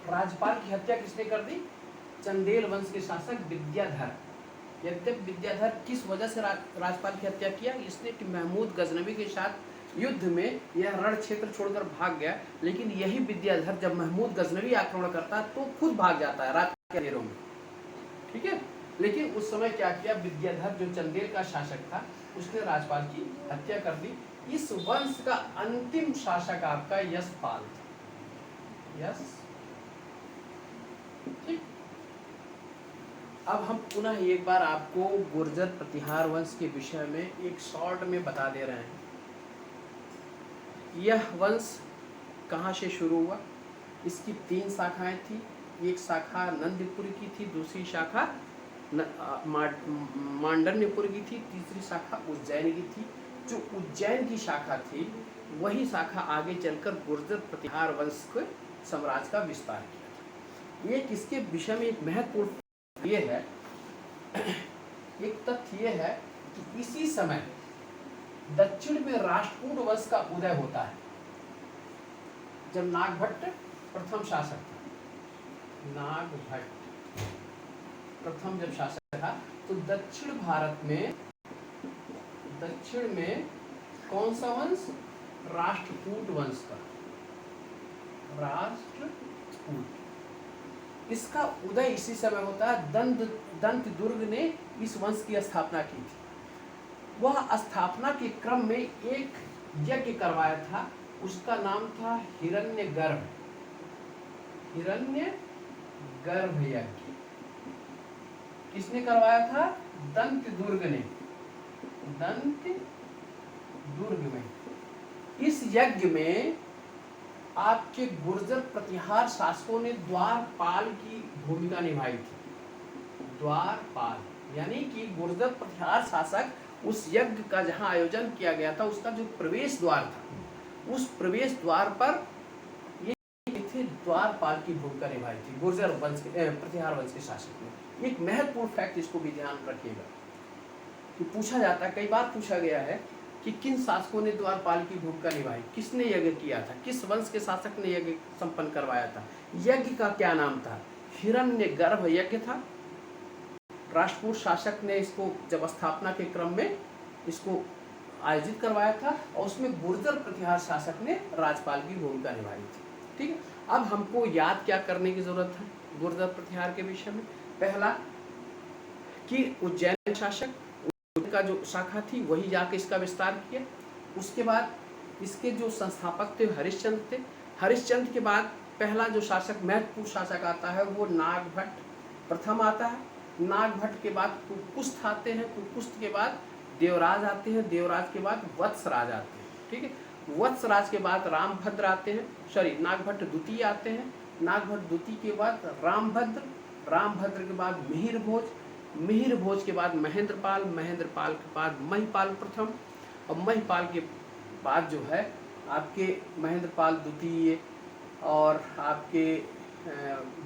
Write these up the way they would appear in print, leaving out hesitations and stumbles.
राजपाल की हत्या किसने कर दी? चंदेल वंश के शासक विद्याधर। यद्यप विद्याधर किस वजह से राजपाल की हत्या किया? इसने कि महमूद गजनवी के साथ युद्ध में यह रण क्षेत्र छोड़कर भाग गया, लेकिन यही विद्याधर जब महमूद गजनवी आक्रमण करता है तो खुद भाग जाता है रात के अंधेरों में, ठीक है। लेकिन उस समय क्या किया, विद्याधर जो चंदेल का शासक था उसने राजपाल की हत्या कर दी। इस वंश का अंतिम शासक आपका यशपाल था, यश, ठीक। अब हम पुनः एक बार आपको गुर्जर प्रतिहार वंश के विषय में एक शॉर्ट में बता दे रहे हैं। यह वंश कहाँ से शुरू हुआ? इसकी 3 शाखाएं थी। एक शाखा नंदपुर की थी, दूसरी शाखा मांडन्यपुर की थी, तीसरी शाखा उज्जैन की थी। जो उज्जैन की शाखा थी वही शाखा आगे चलकर गुर्जर प्रतिहार वंश के साम्राज्य का विस्तार किया था। एक इसके विषय में एक महत्वपूर्ण ये है, एक तथ्य ये है कि इसी समय दक्षिण में राष्ट्रकूट वंश का उदय होता है। जब नागभट्ट प्रथम शासक था, नागभट्ट प्रथम जब शासक था तो दक्षिण भारत में, दक्षिण में कौन सा वंश? राष्ट्रकूट वंश का, राष्ट्रकूट। इसका उदय इसी समय होता है। दंत दुर्ग ने इस वंश की स्थापना की थी। वह स्थापना के क्रम में एक यज्ञ करवाया था, उसका नाम था हिरण्यगर्भ, हिरण्यगर्भ यज्ञ। किसने करवाया था? दंत दुर्ग ने, दंत दुर्ग में। इस यज्ञ में आपके गुर्जर प्रतिहार शासकों ने द्वारपाल की भूमिका निभाई थी। द्वारपाल यानी कि गुर्जर प्रतिहार शासक उस यज्ञ का जहां आयोजन किया गया था उसका जो प्रवेश द्वार था, उस प्रवेश द्वार पर ये थे द्वारपाल की भूमिका निभाई थी गुर्जर वंश के प्रतिहार वंश के शासक ने। एक महत्वपूर्ण फैक्ट, इसको भी ध्यान रखिएगा कि पूछा जाता है, कई बार पूछा गया है कि किन शासकों ने द्वारपाल की भूमिका निभाई, किसने यज्ञ किया था, किस वंश के शासक ने यज्ञ संपन्न करवाया था, यज्ञ का क्या नाम था? हिरण्यगर्भ यज्ञ था। राष्ट्रकूट शासक ने इसको जब स्थापना के क्रम में इसको आयोजित करवाया था और उसमें गुर्जर प्रतिहार शासक ने राजपाल की भूमिका निभाई थी, ठीक है। अब हमको याद क्या करने की जरूरत है गुर्जर प्रतिहार के विषय में? पहला कि उज्जैन शासक का जो शाखा थी वही जाके इसका विस्तार किया। उसके बाद इसके जो संस्थापक थे हरिश्चंद्र थे। हरिश्चंद्र के बाद पहला जो शासक महत्वपूर्ण शासक आता है वो नागभट्ट प्रथम आता है। नागभट्ट के बाद कुकुस्थ आते हैं, कुकुस्थ के बाद देवराज आते हैं, देवराज के बाद वत्सराज आते हैं, ठीक है। वत्सराज के बाद रामभद्र आते हैं, नागभट्ट द्वितीय आते हैं। नागभट्ट द्वितीय के बाद रामभद्र, रामभद्र के बाद मिहिरभोज, मिहिरभोज के बाद महेंद्रपाल, महेंद्रपाल के बाद महिपाल प्रथम, और महिपाल के बाद जो है आपके महेंद्रपाल द्वितीय और आपके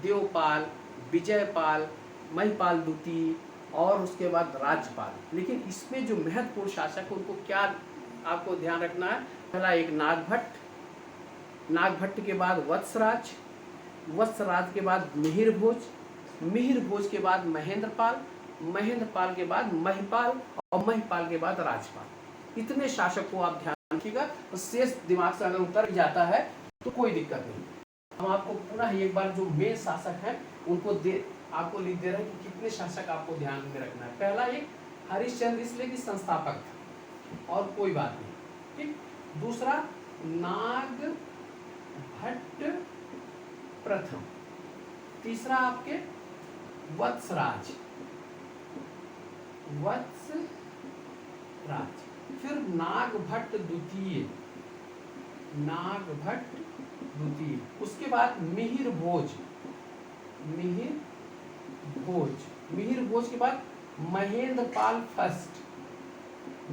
देवपाल, विजयपाल, महिपाल द्वितीय और उसके बाद राज्यपाल। लेकिन इसमें जो महत्वपूर्ण शासक उनको क्या आपको ध्यान रखना है? पहला एक नागभट्ट, नागभट्ट के बाद वत्सराज, वत्सराज के बाद मिहिरभोज, मिहिरभोज के बाद महेंद्रपाल, महेंद्रपाल के बाद महिपाल और महिपाल के बाद राज्यपाल। इतने शासक को आप ध्यान रखिएगा, तो शेष दिमाग से अगर उतर जाता है तो कोई दिक्कत नहीं। हम आपको पुनः एक बार जो मेन शासक हैं उनको आपको लिख दे रहे हैं कि कितने शासक आपको ध्यान में रखना है। पहला एक हरिश्चंद्र, इसलिए कि संस्थापक था और कोई बात नहीं, ठीक। दूसरा नागभट्ट प्रथम, तीसरा आपके वत्सराज, वत्सराज, फिर नागभट्ट द्वितीय, नागभट्ट द्वितीय, उसके बाद मिहिरभोज, मिहिरभोज, मिहिरभोज के बाद महेंद्रपाल फर्स्ट,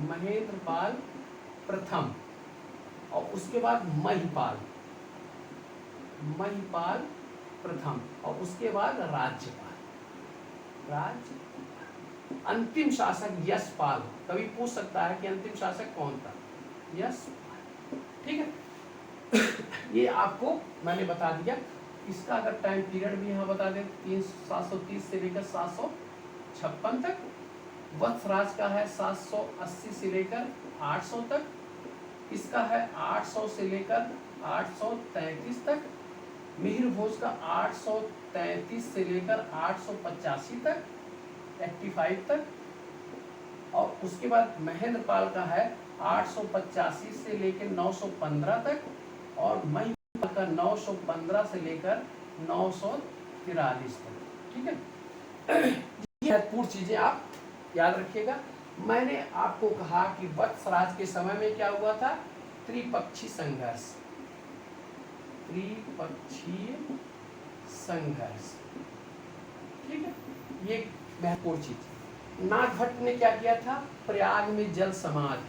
महेंद्रपाल प्रथम, और उसके बाद महिपाल, महिपाल प्रथम, और उसके बाद राज्यपाल, राज्यपाल। अंतिम शासक यशपाल। कभी पूछ सकता है कि अंतिम शासक कौन था? यशपाल, ठीक है। ये आपको मैंने बता दिया। इसका अगर टाइम पीरियड भी यहाँ बता दें 730 से लेकर 756 तक। वत्सराज का है 780 से लेकर 800 तक। इसका है 800 से लेकर 833 तक। मिहिर भोज का 833 से लेकर 885 तक, 85 तक। और उसके बाद महेंद्र पाल का है 885 से लेकर 915 तक, और महिपाल का 915 से लेकर 943 तक। ठीक है, ये महत्वपूर्ण चीजें आप याद रखिएगा। मैंने आपको कहा कि वत्सराज के समय में क्या हुआ था, त्रिपक्षीय संघर्ष, त्रिपक्षीय संघर्ष। ठीक है, ये महत्वपूर्ण चीज। नागभट्ट ने क्या किया था, प्रयाग में जल समाधि,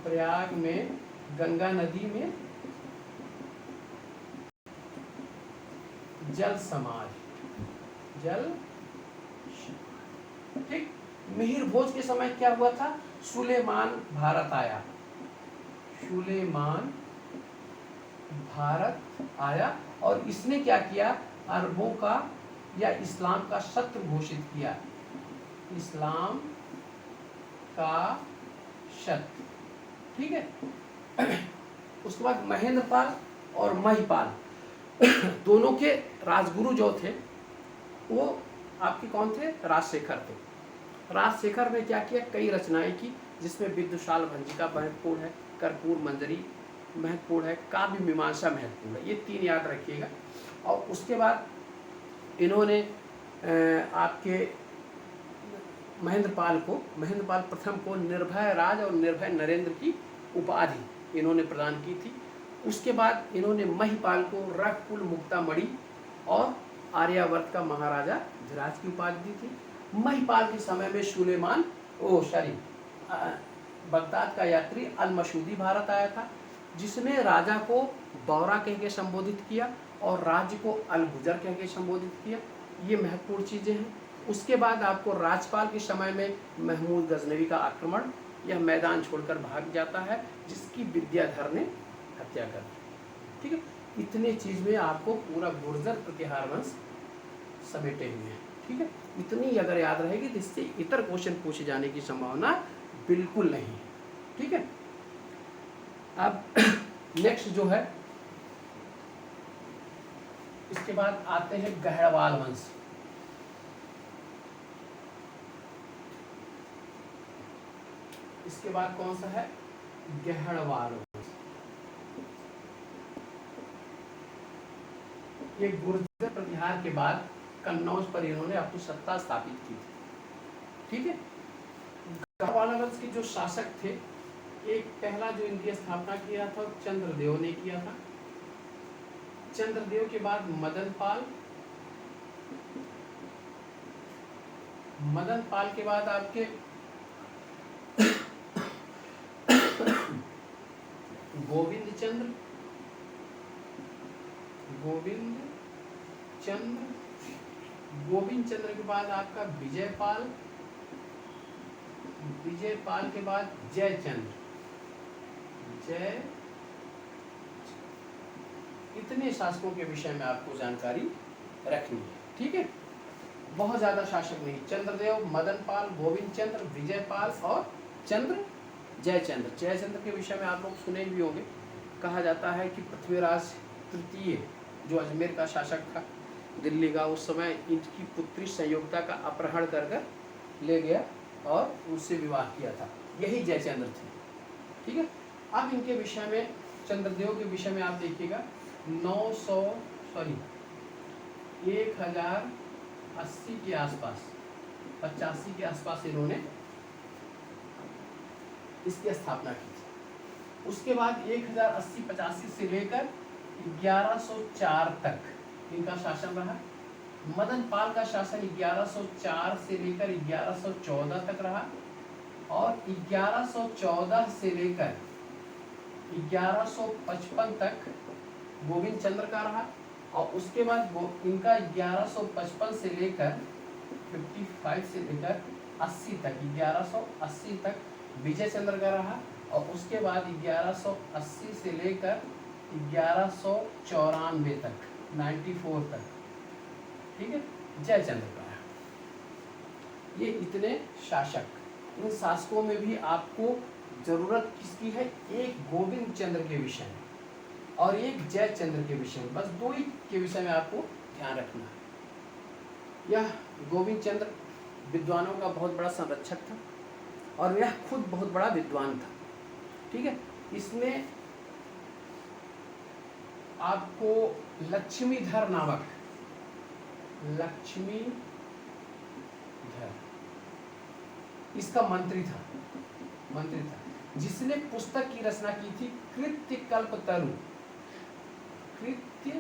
प्रयाग में गंगा नदी में जल समाधि, जल। ठीक। मिहिर भोज के समय क्या हुआ था, सुलेमान भारत आया, सुलेमान भारत आया और इसने क्या किया, अरबों का या इस्लाम का शत्रु घोषित किया, इस्लाम का शत्रु। ठीक है। उसके बाद महेंद्रपाल और महिपाल दोनों के राजगुरु जो थे वो आपके कौन थे, राजशेखर थे। राजशेखर ने क्या किया, कई रचनाएं की, जिसमें विद्युशाल भंजिका महत्वपूर्ण है, कर्पूर मंजरी महत्वपूर्ण है, काव्य मीमांसा महत्वपूर्ण है। ये 3 याद रखिएगा। और उसके बाद इन्होंने आपके महेंद्रपाल प्रथम को निर्भय राज और निर्भय नरेंद्र की उपाधि इन्होंने प्रदान की थी। उसके बाद इन्होंने महिपाल को रकुल मुक्तामणि और आर्यावर्त का महाराजा धीराज की उपाधि दी थी। महिपाल के समय में सुलेमान बगदाद का यात्री अल मसूदी भारत आया था, जिसने राजा को बौरा कह के संबोधित किया और राज्य को अल गुजर कह के संबोधित किया। ये महत्वपूर्ण चीज़ें हैं। उसके बाद आपको राजपाल के समय में महमूद गजनवी का आक्रमण, यह मैदान छोड़कर भाग जाता है, जिसकी विद्याधर ने हत्या कर दी। ठीक है, इतने चीज़ में आपको पूरा गुर्जर प्रतिहार वंश समेटे हुए हैं। ठीक है, इतनी अगर याद रहेगी तो इससे इतर क्वेश्चन पूछे जाने की संभावना बिल्कुल नहीं है। ठीक है, अब नेक्स्ट जो है, इसके बाद आते हैं गहड़वाल वंश। इसके बाद कौन सा है, गहड़वाल वंश। ये गुर्जर प्रतिहार के बाद कन्नौज पर इन्होंने अपनी सत्ता स्थापित की थी। ठीक है, गहड़वाल वंश के जो शासक थे, एक पहला जो इनकी स्थापना किया था चंद्रदेव ने किया था। चंद्रदेव के बाद मदन पाल के बाद आपके गोविंद चंद्र के बाद आपका विजयपाल के बाद जयचंद्र। इतने शासकों के विषय में आपको जानकारी रखनी है। ठीक है, बहुत ज्यादा शासक नहीं, चंद्रदेव, मदनपाल, गोविंद चंद्र, विजयपाल और जयचंद्र के विषय में आप लोग सुने भी होंगे। कहा जाता है कि पृथ्वीराज तृतीय जो अजमेर का शासक था, दिल्ली का, उस समय इनकी पुत्री संयोगता का अपहरण कर ले गया और उनसे विवाह किया था, यही जयचंद्र थे। ठीक है, अब इनके विषय में, चंद्रदेव के विषय में आप देखिएगा 1080 के आसपास, 85 के आसपास इन्होंने इसकी स्थापना की थी। उसके बाद 1080-85 से लेकर 1104 तक इनका शासन रहा। मदन पाल का शासन 1104 से लेकर 1114 तक रहा और 1114 से लेकर 1155 तक गोविंद चंद्र का रहा और उसके बाद इनका 1155 से लेकर 55 से लेकर 80 तक, 1180 तक विजय चंद्र का रहा और उसके बाद 1180 से लेकर 1194 तक 94 तक, ठीक है, जयचंद्र का। ये इतने शासक, इन शासकों में भी आपको जरूरत किसकी है? एक गोविंद चंद्र के विषय में और एक जयचंद्र के विषय में, बस दो ही के विषय में आपको ध्यान रखना है। यह गोविंद चंद्र विद्वानों का बहुत बड़ा संरक्षक था और यह खुद बहुत बड़ा विद्वान था, ठीक है। इसने आपको लक्ष्मीधर नामक, लक्ष्मीधर इसका मंत्री था, जिसने पुस्तक की रचना की थी कृत्य कल्पतरु, कृत्य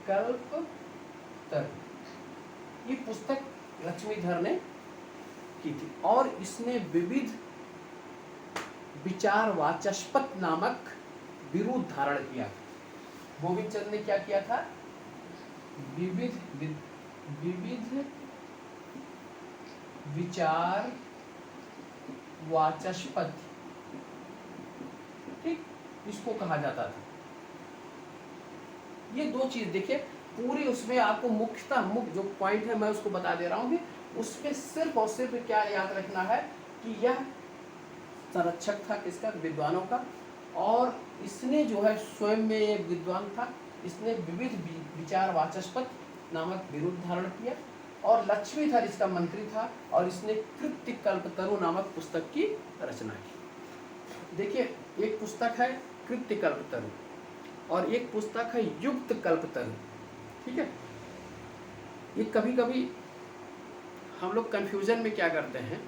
कल्पतरु। ये पुस्तक लक्ष्मीधर ने की थी और इसने विविध विचार वाचस्पत नामक बिरुद धारण किया था। गोविंद चंद्र ने क्या किया था? विविध विचार वाचस्पत, ठीक, इसको कहा जाता था। ये दो चीज देखिए, पूरी उसमें आपको मुख्यतः मुख्य जो पॉइंट है मैं उसको बता दे रहा हूँ कि उसमें सिर्फ और सिर्फ क्या याद रखना है कि यह संरक्षक था किसका? विद्वानों का। और इसने जो है स्वयं में एक विद्वान था, इसने विविध विचार वाचस्पत नामक बिरुद धारण किया और लक्ष्मीधर इसका मंत्री था और इसने कृत्य कल्पतरु नामक पुस्तक की रचना की। देखिए, एक पुस्तक है कृत्य कल्पतरु और एक पुस्तक है युक्त कल्पतरु, ठीक है। ये कभी कभी हम लोग कंफ्यूजन में क्या करते हैं,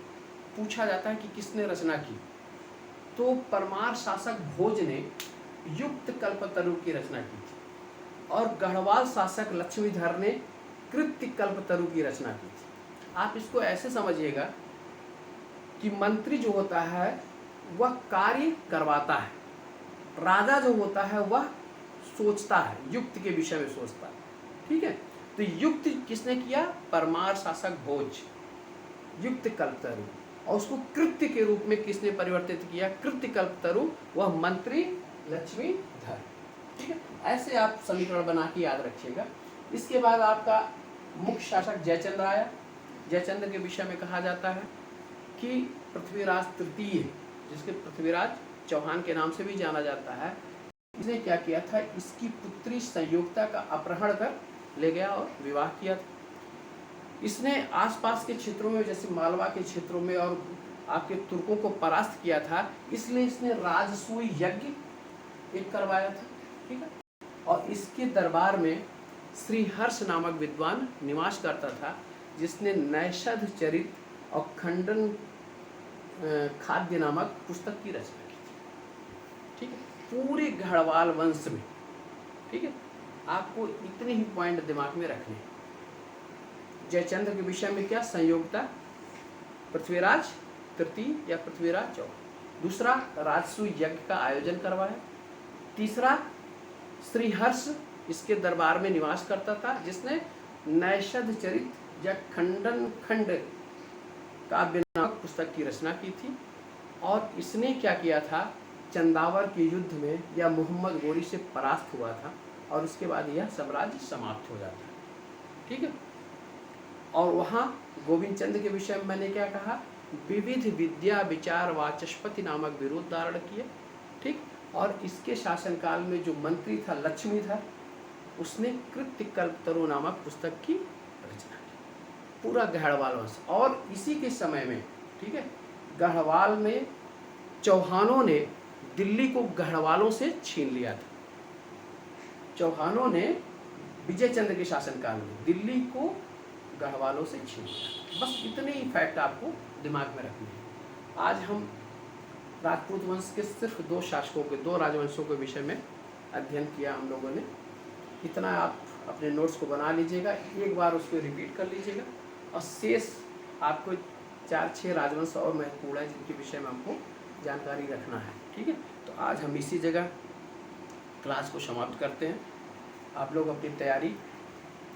पूछा जाता है कि किसने रचना की, तो परमार शासक भोज ने युक्त कल्पतरु की रचना की थी और गढ़वाल शासक लक्ष्मीधर ने कृत्य कल्पतरु की रचना की थी। आप इसको ऐसे समझिएगा कि मंत्री जो होता है वह कार्य करवाता है, राजा जो होता है वह सोचता है, युक्त के विषय में सोचता है, ठीक है। तो युक्त किसने किया? परमार शासक भोज, युक्त कल्पतरु। और उसको कृत्य के रूप में किसने परिवर्तित किया? कृत्य कल्पतरु, वह मंत्री लक्ष्मीधर, ठीक है। ऐसे आप समीकरण बना के याद रखिएगा। इसके बाद आपका मुख्य शासक जयचंद्र आया। जयचंद्र के विषय में कहा जाता है कि पृथ्वीराज तृतीय, जिसके पृथ्वीराज चौहान के नाम से भी जाना जाता है, इसने क्या किया था? इसकी पुत्री संयुक्ता का अपहरण कर ले गया और विवाह किया था। इसने आसपास के क्षेत्रों में, जैसे मालवा के क्षेत्रों में और आपके तुर्कों को परास्त किया था, इसलिए इसने राजसूय यज्ञ एक करवाया था, ठीक है। और इसके दरबार में श्री हर्ष नामक विद्वान निवास करता था, जिसने नैषध चरित और खंडन खाद्य नामक पुस्तक की रचना की थी, ठीक है, पूरे गढ़वाल वंश में, ठीक है। आपको इतने ही पॉइंट दिमाग में रखने हैं। जयचंद्र के विषय में क्या? संयोगता, पृथ्वीराज तृतीय या पृथ्वीराज चौहान। दूसरा, राजसूय यज्ञ का आयोजन करवाया। तीसरा, श्रीहर्ष इसके दरबार में निवास करता था, जिसने नैषध चरित या खंडन खंड काव्य नामक पुस्तक की रचना की थी। और इसने क्या किया था? चंदावर के युद्ध में यह मोहम्मद गोरी से परास्त हुआ था और उसके बाद यह साम्राज्य समाप्त हो जाता है, ठीक है। और वहाँ गोविंद चंद्र के विषय में मैंने क्या कहा? विविध विद्या विचार वाचस्पति नामक बिरुद धारण किए, ठीक। और इसके शासनकाल में जो मंत्री था लक्ष्मीधर, उसने कृत्य कल्पतरु नामक पुस्तक की रचना की, पूरा गढ़वाल वंश। और इसी के समय में, ठीक है, गढ़वाल में चौहानों ने दिल्ली को गढ़वालों से छीन लिया था। चौहानों ने विजय चंद्र के शासनकाल में दिल्ली को गढ़वालों से छीन लिया। बस इतने ही फैक्ट आपको दिमाग में रखने हैं। आज हम राजपूत वंश के सिर्फ दो शासकों के, दो राजवंशों के विषय में अध्ययन किया हम लोगों ने। इतना आप अपने नोट्स को बना लीजिएगा, एक बार उसको रिपीट कर लीजिएगा और शेष आपको 4-6 राजवंश और महत्वपूर्ण है जिनके विषय में हमको जानकारी रखना है, ठीक है। तो आज हम इसी जगह क्लास को समाप्त करते हैं। आप लोग अपनी तैयारी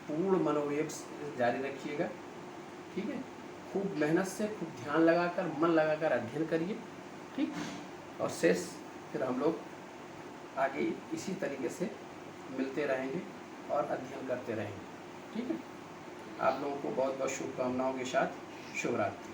पूर्ण मनोयोग से जारी रखिएगा, ठीक है। खूब मेहनत से, खूब ध्यान लगाकर, मन लगाकर अध्ययन करिए, ठीक। और शेष फिर हम लोग आगे इसी तरीके से मिलते रहेंगे। और अध्ययन करते रहेंगे। ठीक है, आप लोगों को बहुत बहुत शुभकामनाओं के साथ शुभ रात्रि।